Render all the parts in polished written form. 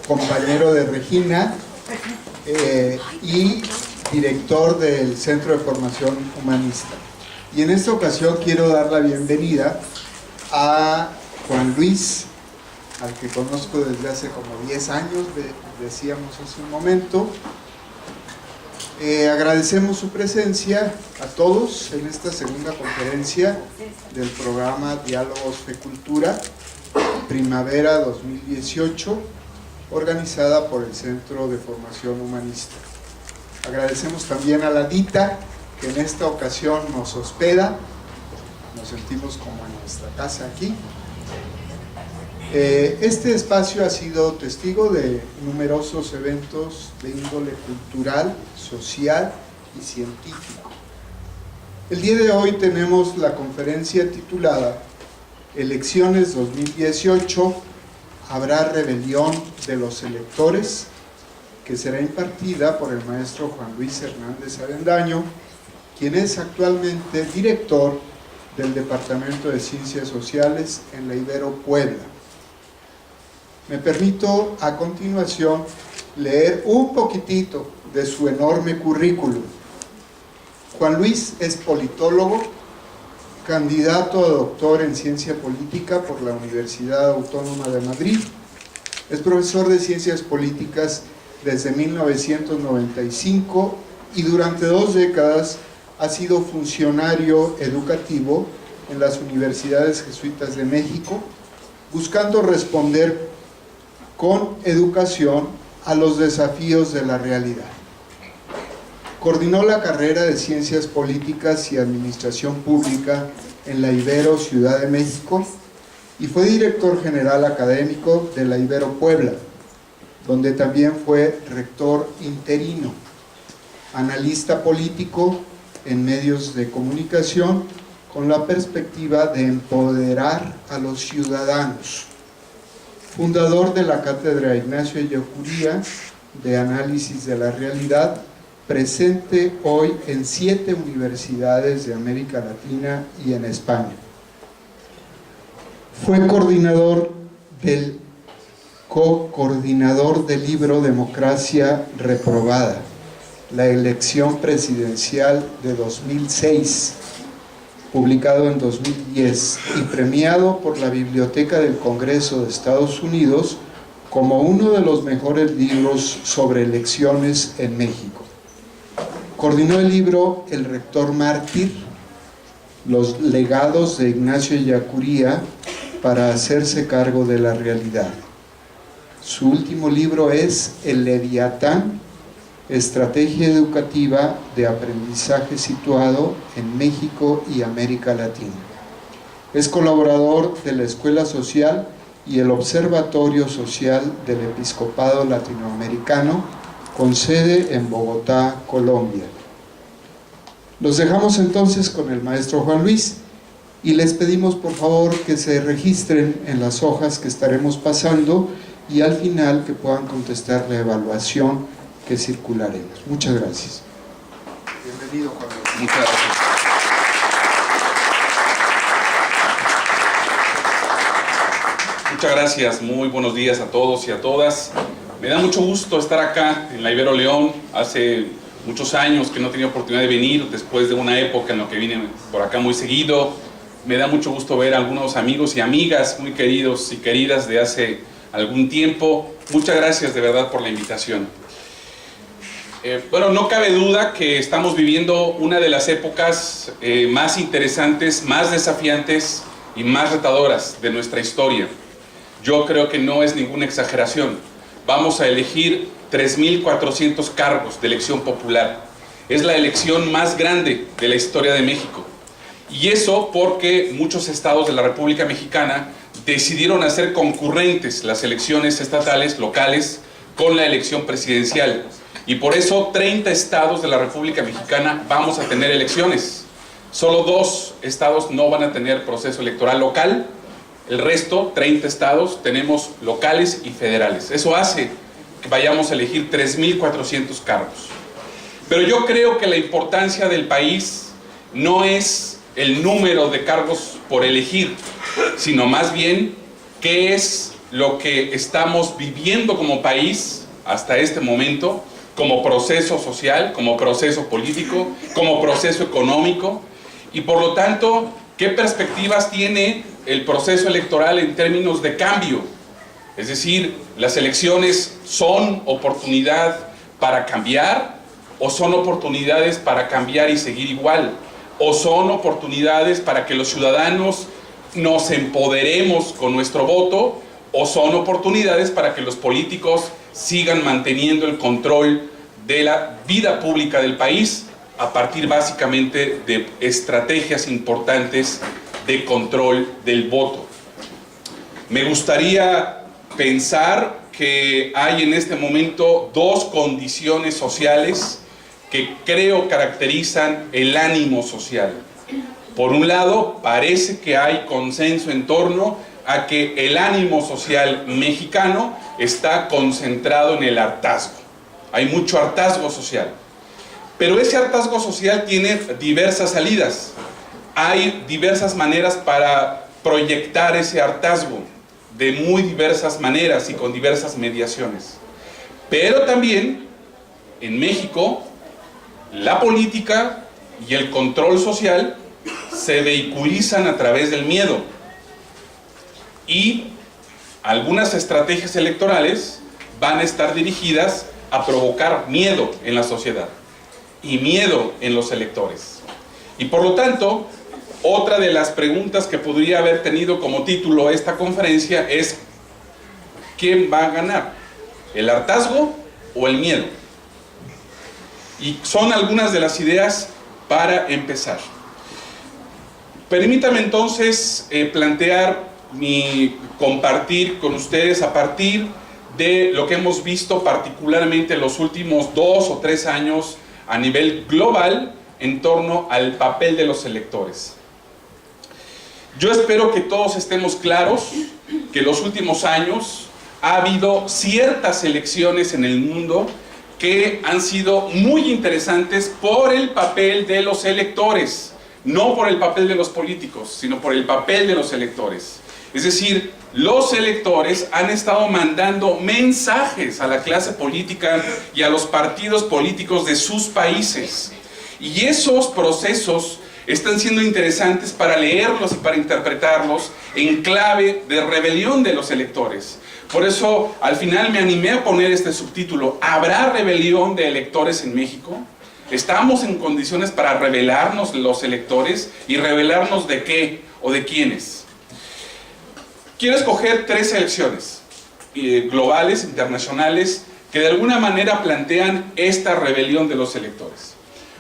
compañero de Regina y director del Centro de Formación Humanista. Y en esta ocasión quiero dar la bienvenida a Juan Luis, al que conozco desde hace como 10 años, decíamos hace un momento. Agradecemos su presencia a todos en esta segunda conferencia del programa Diálogos Fe Cultura, Primavera 2018, organizada por el Centro de Formación Humanista. Agradecemos también a la DITA, que en esta ocasión nos hospeda, nos sentimos como en nuestra casa aquí. Este espacio ha sido testigo de numerosos eventos de índole cultural, social y científico. El día de hoy tenemos la conferencia titulada Elecciones 2018, ¿habrá rebelión de los electores?, que será impartida por el maestro Juan Luis Hernández Avendaño, quien es actualmente director del Departamento de Ciencias Sociales en la Ibero Puebla. Me permito a continuación leer un poquitito de su enorme currículum. Juan Luis es politólogo, candidato a doctor en Ciencia Política por la Universidad Autónoma de Madrid, es profesor de Ciencias Políticas desde 1995 y durante 2 décadas ha sido funcionario educativo en las Universidades Jesuitas de México, buscando responder con educación a los desafíos de la realidad. Coordinó la carrera de Ciencias Políticas y Administración Pública en la Ibero Ciudad de México y fue director general académico de la Ibero Puebla, donde también fue rector interino, analista político en medios de comunicación con la perspectiva de empoderar a los ciudadanos. Fundador de la Cátedra Ignacio Ellacuría de Análisis de la Realidad, presente hoy en 7 universidades de América Latina y en España. Fue co-coordinador del libro Democracia Reprobada, la elección presidencial de 2006, publicado en 2010 y premiado por la Biblioteca del Congreso de Estados Unidos como uno de los mejores libros sobre elecciones en México. Coordinó el libro El Rector Mártir, los legados de Ignacio Ellacuría para hacerse cargo de la realidad. Su último libro es El Leviatán, Estrategia Educativa de Aprendizaje situado en México y América Latina. Es colaborador de la Escuela Social y el Observatorio Social del Episcopado Latinoamericano, con sede en Bogotá, Colombia. Los dejamos entonces con el maestro Juan Luis y les pedimos por favor que se registren en las hojas que estaremos pasando y al final que puedan contestar la evaluación que circularemos. Muchas gracias. Bienvenido, Juan Luis. Muchas gracias. Muchas gracias, muy buenos días a todos y a todas. Me da mucho gusto estar acá en la Ibero León. Hace muchos años que no tenía oportunidad de venir, después de una época en la que vine por acá muy seguido. Me da mucho gusto ver a algunos amigos y amigas muy queridos y queridas de hace algún tiempo. Muchas gracias de verdad por la invitación. Bueno, no cabe duda que estamos viviendo una de las épocas más interesantes, más desafiantes y más retadoras de nuestra historia. Yo creo que no es ninguna exageración. Vamos a elegir 3.400 cargos de elección popular. Es la elección más grande de la historia de México. Y eso porque muchos estados de la República Mexicana decidieron hacer concurrentes las elecciones estatales, locales, con la elección presidencial. Y por eso 30 estados de la República Mexicana vamos a tener elecciones. Solo 2 estados no van a tener proceso electoral local. El resto, 30 estados, tenemos locales y federales. Eso hace que vayamos a elegir 3.400 cargos. Pero yo creo que la importancia del país no es el número de cargos por elegir, sino más bien qué es lo que estamos viviendo como país hasta este momento, como proceso social, como proceso político, como proceso económico, y por lo tanto, ¿qué perspectivas tiene el proceso electoral en términos de cambio? Es decir, ¿las elecciones son oportunidad para cambiar o son oportunidades para cambiar y seguir igual? ¿O son oportunidades para que los ciudadanos nos empoderemos con nuestro voto? ¿O son oportunidades para que los políticos sigan manteniendo el control de la vida pública del país a partir básicamente de estrategias importantes de control del voto? Me gustaría pensar que hay en este momento dos condiciones sociales que creo caracterizan el ánimo social. Por un lado, parece que hay consenso en torno a que el ánimo social mexicano está concentrado en el hartazgo. Hay mucho hartazgo social. Pero ese hartazgo social tiene diversas salidas. Hay diversas maneras para proyectar ese hartazgo, de muy diversas maneras y con diversas mediaciones. Pero también, en México, la política y el control social se vehiculizan a través del miedo. Y algunas estrategias electorales van a estar dirigidas a provocar miedo en la sociedad y miedo en los electores. Y por lo tanto, otra de las preguntas que podría haber tenido como título esta conferencia es: ¿quién va a ganar? ¿El hartazgo o el miedo? Y son algunas de las ideas para empezar. Permítame entonces compartir con ustedes a partir de lo que hemos visto particularmente en los últimos 2 o 3 años a nivel global en torno al papel de los electores. Yo espero que todos estemos claros que en los últimos años ha habido ciertas elecciones en el mundo que han sido muy interesantes por el papel de los electores, no por el papel de los políticos, sino por el papel de los electores. Es decir, los electores han estado mandando mensajes a la clase política y a los partidos políticos de sus países. Y esos procesos están siendo interesantes para leerlos y para interpretarlos en clave de rebelión de los electores. Por eso, al final me animé a poner este subtítulo: ¿habrá rebelión de electores en México? ¿Estamos en condiciones para rebelarnos los electores? ¿Y rebelarnos de qué o de quiénes? Quiero escoger 3 elecciones globales, internacionales, que de alguna manera plantean esta rebelión de los electores.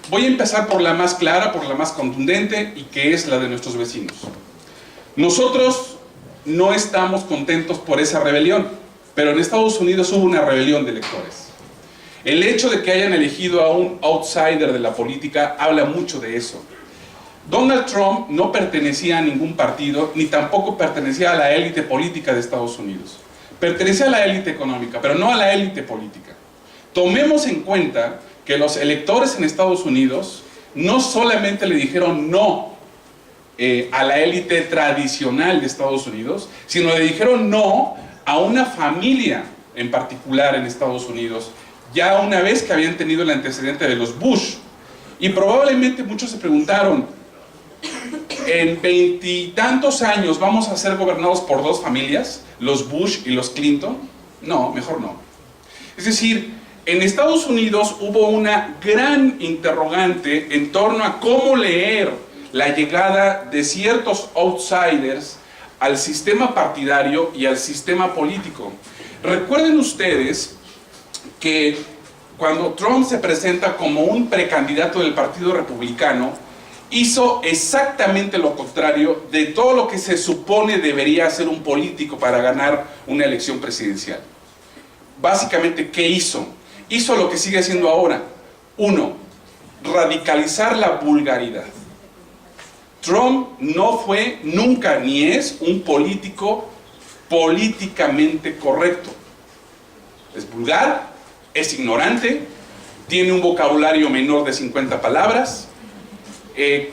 Voy a empezar por la más clara, por la más contundente, y que es la de nuestros vecinos. Nosotros no estamos contentos por esa rebelión, pero en Estados Unidos hubo una rebelión de electores. El hecho de que hayan elegido a un outsider de la política habla mucho de eso. Donald Trump no pertenecía a ningún partido, ni tampoco pertenecía a la élite política de Estados Unidos. Pertenecía a la élite económica, pero no a la élite política. Tomemos en cuenta que los electores en Estados Unidos no solamente le dijeron no a la élite tradicional de Estados Unidos, sino le dijeron no a una familia en particular en Estados Unidos, ya una vez que habían tenido el antecedente de los Bush. Y probablemente muchos se preguntaron: ¿en 20 y tantos años vamos a ser gobernados por 2 familias, los Bush y los Clinton? No, mejor no. Es decir, en Estados Unidos hubo una gran interrogante en torno a cómo leer la llegada de ciertos outsiders al sistema partidario y al sistema político. Recuerden ustedes que cuando Trump se presenta como un precandidato del Partido Republicano, hizo exactamente lo contrario de todo lo que se supone debería hacer un político para ganar una elección presidencial. Básicamente, ¿qué hizo? Hizo lo que sigue haciendo ahora. 1. Radicalizar la vulgaridad. Trump no fue, nunca, ni es un político políticamente correcto. Es vulgar, es ignorante, tiene un vocabulario menor de 50 palabras,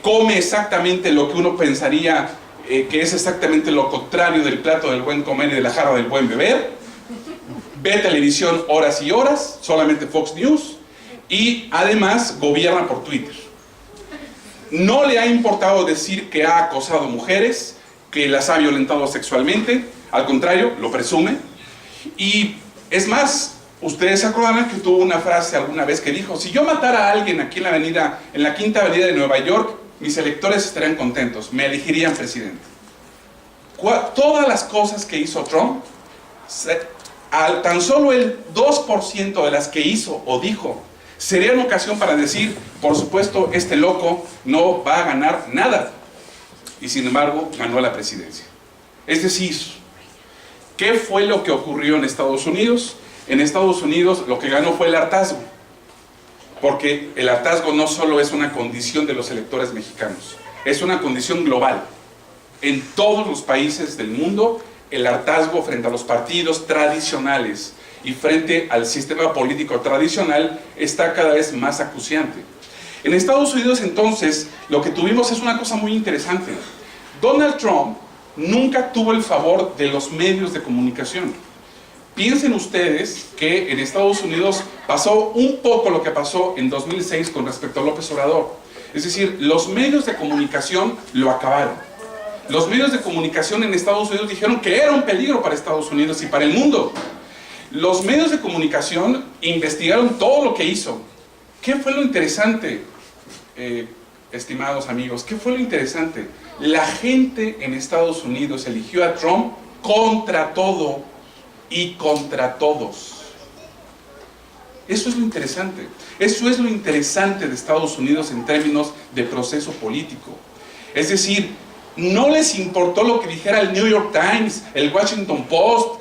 come exactamente lo que uno pensaría que es exactamente lo contrario del plato del buen comer y de la jarra del buen beber. Ve televisión horas y horas, solamente Fox News, y además gobierna por Twitter. No le ha importado decir que ha acosado mujeres, que las ha violentado sexualmente, al contrario, lo presume. Y es más, ustedes se acordarán que tuvo una frase alguna vez que dijo: si yo matara a alguien aquí en la Quinta Avenida de Nueva York, mis electores estarían contentos, me elegirían presidente. Todas las cosas que hizo Trump, tan solo el 2% de las que hizo o dijo, sería una ocasión para decir: por supuesto, este loco no va a ganar nada. Y sin embargo, ganó la presidencia. Es decir, ¿qué fue lo que ocurrió en Estados Unidos? En Estados Unidos lo que ganó fue el hartazgo. Porque el hartazgo no solo es una condición de los electores mexicanos, es una condición global. En todos los países del mundo, el hartazgo frente a los partidos tradicionales y frente al sistema político tradicional está cada vez más acuciante. En Estados Unidos, entonces, lo que tuvimos es una cosa muy interesante. Donald Trump nunca tuvo el favor de los medios de comunicación. Piensen ustedes que en Estados Unidos pasó un poco lo que pasó en 2006 con respecto a López Obrador. Es decir, los medios de comunicación lo acabaron. Los medios de comunicación en Estados Unidos dijeron que era un peligro para Estados Unidos y para el mundo. Los medios de comunicación investigaron todo lo que hizo. ¿Qué fue lo interesante, estimados amigos? ¿Qué fue lo interesante? La gente en Estados Unidos eligió a Trump contra todo y contra todos. Eso es lo interesante. Eso es lo interesante de Estados Unidos en términos de proceso político. Es decir, no les importó lo que dijera el New York Times, el Washington Post,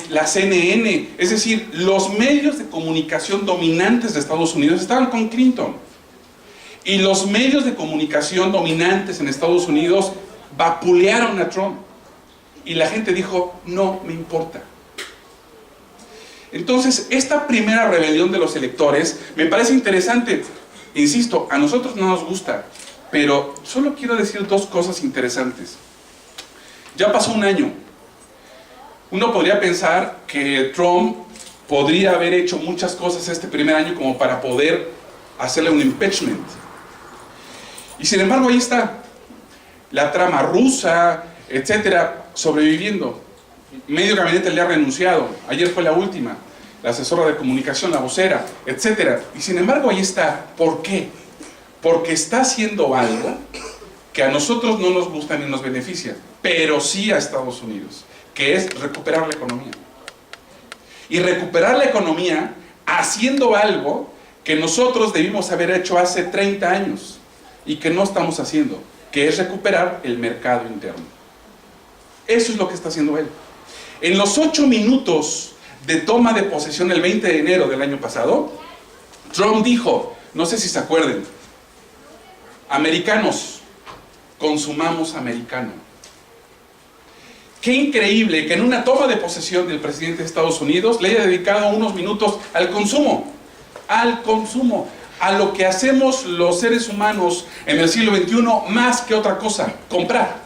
la CNN. Es decir, los medios de comunicación dominantes de Estados Unidos estaban con Clinton. Y los medios de comunicación dominantes en Estados Unidos vapulearon a Trump. Y la gente dijo: no me importa. Entonces, esta primera rebelión de los electores me parece interesante. Insisto, a nosotros no nos gusta, pero solo quiero decir dos cosas interesantes. Ya pasó un año. Uno podría pensar que Trump podría haber hecho muchas cosas este primer año como para poder hacerle un impeachment. Y sin embargo, ahí está la trama rusa, etcétera, sobreviviendo. Medio gabinete le ha renunciado. Ayer fue la última. La asesora de comunicación, la vocera, etcétera. Y sin embargo, ahí está. ¿Por qué? Porque está haciendo algo que a nosotros no nos gusta ni nos beneficia, pero sí a Estados Unidos, que es recuperar la economía. Y recuperar la economía haciendo algo que nosotros debimos haber hecho hace 30 años y que no estamos haciendo, que es recuperar el mercado interno. Eso es lo que está haciendo él. En los 8 minutos de toma de posesión el 20 de enero del año pasado, Trump dijo, no sé si se acuerden: americanos, consumamos americano. Qué increíble que en una toma de posesión del presidente de Estados Unidos le haya dedicado unos minutos al consumo, a lo que hacemos los seres humanos en el siglo XXI más que otra cosa: comprar.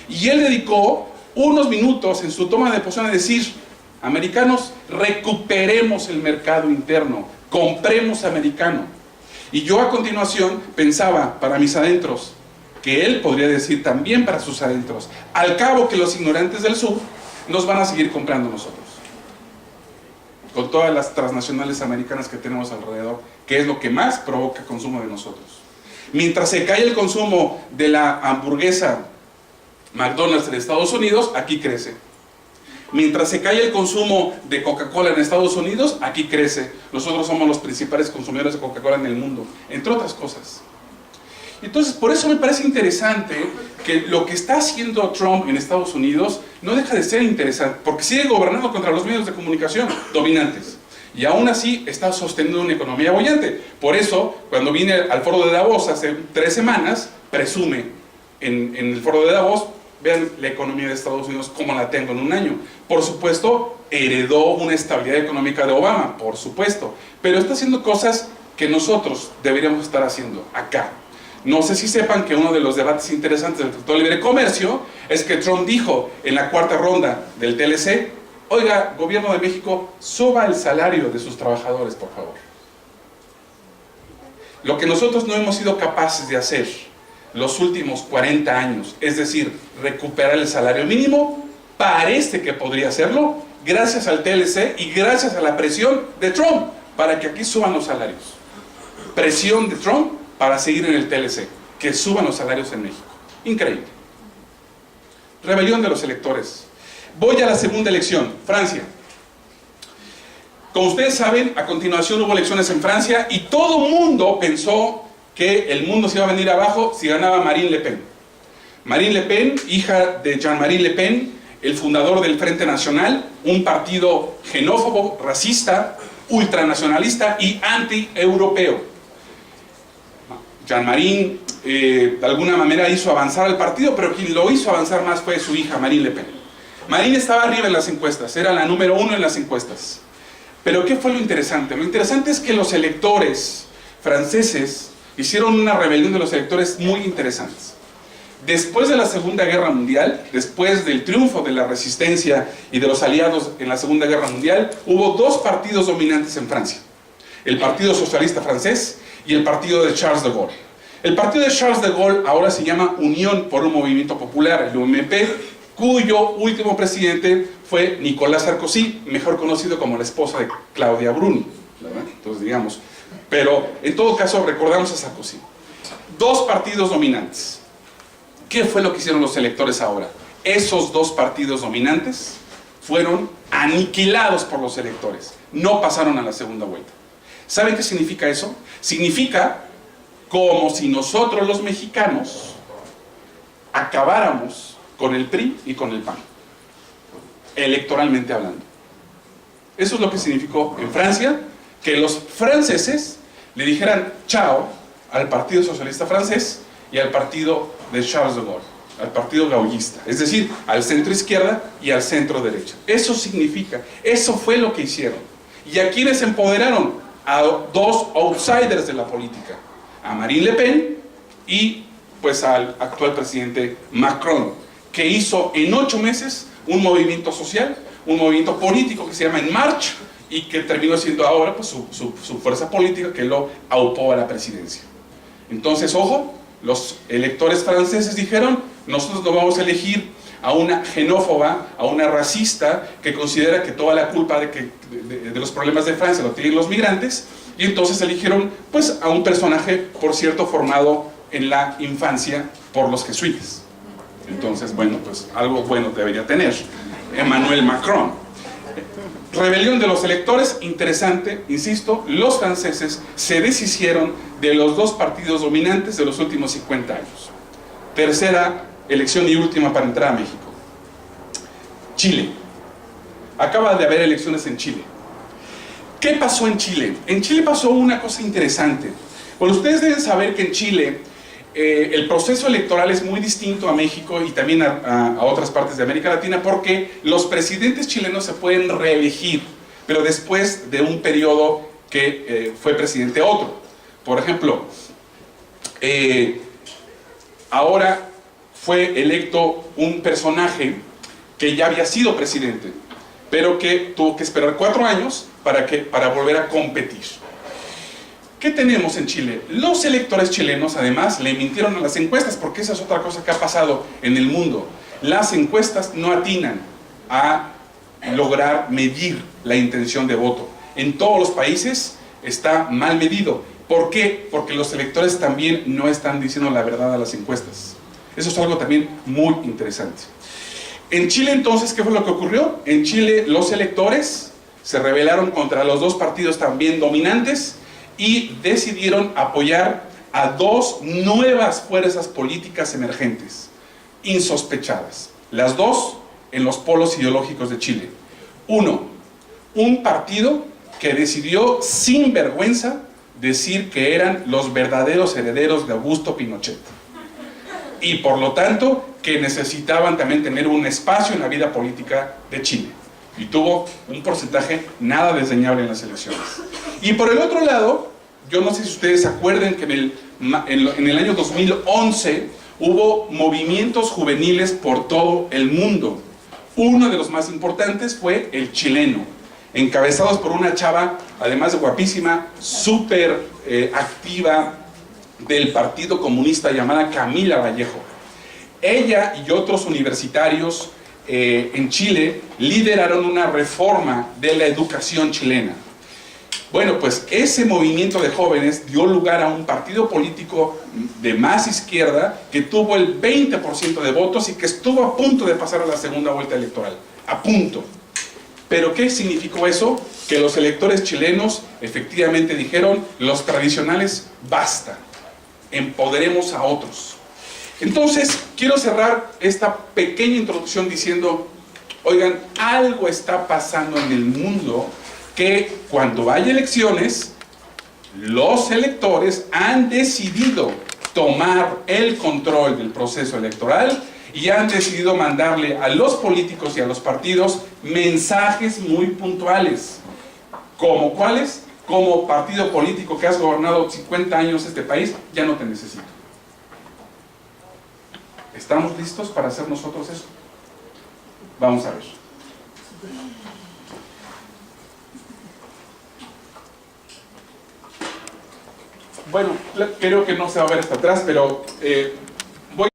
Y él dedicó unos minutos en su toma de posesión a decir: americanos, recuperemos el mercado interno, compremos americano. Y yo a continuación pensaba para mis adentros, que él podría decir también para sus adentros: al cabo que los ignorantes del sur nos van a seguir comprando nosotros, con todas las transnacionales americanas que tenemos alrededor, que es lo que más provoca consumo de nosotros. Mientras se cae el consumo de la hamburguesa McDonald's en Estados Unidos, aquí crece. Mientras se cae el consumo de Coca-Cola en Estados Unidos, aquí crece. Nosotros somos los principales consumidores de Coca-Cola en el mundo, entre otras cosas. Entonces, por eso me parece interesante que lo que está haciendo Trump en Estados Unidos no deja de ser interesante, porque sigue gobernando contra los medios de comunicación dominantes. Y aún así está sosteniendo una economía bollante. Por eso, cuando vine al foro de Davos hace 3 semanas, presume en el foro de Davos: vean la economía de Estados Unidos como la tengo en un año. Por supuesto, heredó una estabilidad económica de Obama, por supuesto, pero está haciendo cosas que nosotros deberíamos estar haciendo acá. No sé si sepan que uno de los debates interesantes del Tratado de Libre Comercio es que Trump dijo en la cuarta ronda del TLC: oiga, gobierno de México, suba el salario de sus trabajadores, por favor. Lo que nosotros no hemos sido capaces de hacer los últimos 40 años, es decir, recuperar el salario mínimo, parece que podría hacerlo gracias al TLC y gracias a la presión de Trump para que aquí suban los salarios. Presión de Trump para seguir en el TLC, que suban los salarios en México. Increíble. Rebelión de los electores. Voy a la segunda elección, Francia. Como ustedes saben, a continuación hubo elecciones en Francia y todo el mundo pensó que el mundo se iba a venir abajo si ganaba Marine Le Pen. Marine Le Pen, hija de Jean-Marie Le Pen, el fundador del Frente Nacional, un partido xenófobo, racista, ultranacionalista y anti-europeo. Jean-Marie de alguna manera hizo avanzar al partido, pero quien lo hizo avanzar más fue su hija, Marine Le Pen. Marine estaba arriba en las encuestas, era la número 1 en las encuestas. Pero ¿qué fue lo interesante? Lo interesante es que los electores franceses hicieron una rebelión de los electores muy interesantes. Después de la Segunda Guerra Mundial, después del triunfo de la resistencia y de los aliados en la Segunda Guerra Mundial, hubo dos partidos dominantes en Francia: el Partido Socialista Francés y el partido de Charles de Gaulle. El partido de Charles de Gaulle ahora se llama Unión por un Movimiento Popular, el UMP, cuyo último presidente fue Nicolas Sarkozy, mejor conocido como la esposa de Claudia Bruni, ¿verdad? Entonces, digamos, pero en todo caso recordamos a Sarkozy. Dos partidos dominantes. ¿Qué fue lo que hicieron los electores ahora? Esos dos partidos dominantes fueron aniquilados por los electores, no pasaron a la segunda vuelta. ¿Saben qué significa eso? Significa como si nosotros los mexicanos acabáramos con el PRI y con el PAN, electoralmente hablando. Eso es lo que significó en Francia, que los franceses le dijeran chao al Partido Socialista Francés y al partido de Charles de Gaulle, al partido gaullista, es decir, al centro izquierda y al centro derecha. Eso significa, eso fue lo que hicieron. ¿Y a quiénes empoderaron? A dos outsiders de la política, a Marine Le Pen y pues al actual presidente Macron, que hizo en 8 meses un movimiento social, un movimiento político que se llama En Marche y que terminó siendo ahora pues, su fuerza política que lo aupó a la presidencia. Entonces, ojo, los electores franceses dijeron: nosotros no vamos a elegir a una xenófoba, a una racista que considera que toda la culpa de los problemas de Francia lo tienen los migrantes, y entonces eligieron pues a un personaje, por cierto, formado en la infancia por los jesuitas. Entonces, bueno, pues algo bueno debería tener Emmanuel Macron. Rebelión de los electores, interesante, insisto, los franceses se deshicieron de los dos partidos dominantes de los últimos 50 años. Tercera elección y última para entrar a México. Chile. Acaba de haber elecciones en Chile. ¿Qué pasó en Chile? En Chile pasó una cosa interesante. Bueno, ustedes deben saber que en Chile el proceso electoral es muy distinto a México y también a otras partes de América Latina, porque los presidentes chilenos se pueden reelegir, pero después de un periodo que fue presidente otro. Por ejemplo, ahora fue electo un personaje que ya había sido presidente, pero que tuvo que esperar 4 años para volver a competir. ¿Qué tenemos en Chile? Los electores chilenos, además, le mintieron a las encuestas, porque esa es otra cosa que ha pasado en el mundo. Las encuestas no atinan a lograr medir la intención de voto. En todos los países está mal medido. ¿Por qué? Porque los electores también no están diciendo la verdad a las encuestas. Eso es algo también muy interesante. En Chile, entonces, ¿qué fue lo que ocurrió? En Chile, los electores se rebelaron contra los dos partidos también dominantes y decidieron apoyar a dos nuevas fuerzas políticas emergentes, insospechadas. Las dos en los polos ideológicos de Chile. Uno, un partido que decidió sin vergüenza decir que eran los verdaderos herederos de Augusto Pinochet. Y por lo tanto, que necesitaban también tener un espacio en la vida política de Chile. Y tuvo un porcentaje nada desdeñable en las elecciones. Y por el otro lado, yo no sé si ustedes se acuerdan que en el en el año 2011 hubo movimientos juveniles por todo el mundo. Uno de los más importantes fue el chileno, encabezados por una chava, además de guapísima, súper activa del Partido Comunista, llamada Camila Vallejo. Ella y otros universitarios en Chile lideraron una reforma de la educación chilena. Bueno, pues ese movimiento de jóvenes dio lugar a un partido político de más izquierda que tuvo el 20% de votos y que estuvo a punto de pasar a la segunda vuelta electoral. A punto. ¿Pero qué significó eso? Que los electores chilenos efectivamente dijeron: los tradicionales, basta, empoderemos a otros. Entonces, quiero cerrar esta pequeña introducción diciendo: oigan, algo está pasando en el mundo que cuando hay elecciones, los electores han decidido tomar el control del proceso electoral y han decidido mandarle a los políticos y a los partidos mensajes muy puntuales. ¿Como cuáles? Como partido político que has gobernado 50 años este país, ya no te necesito. ¿Estamos listos para hacer nosotros eso? Vamos a ver. Bueno, creo que no se va a ver hasta atrás, pero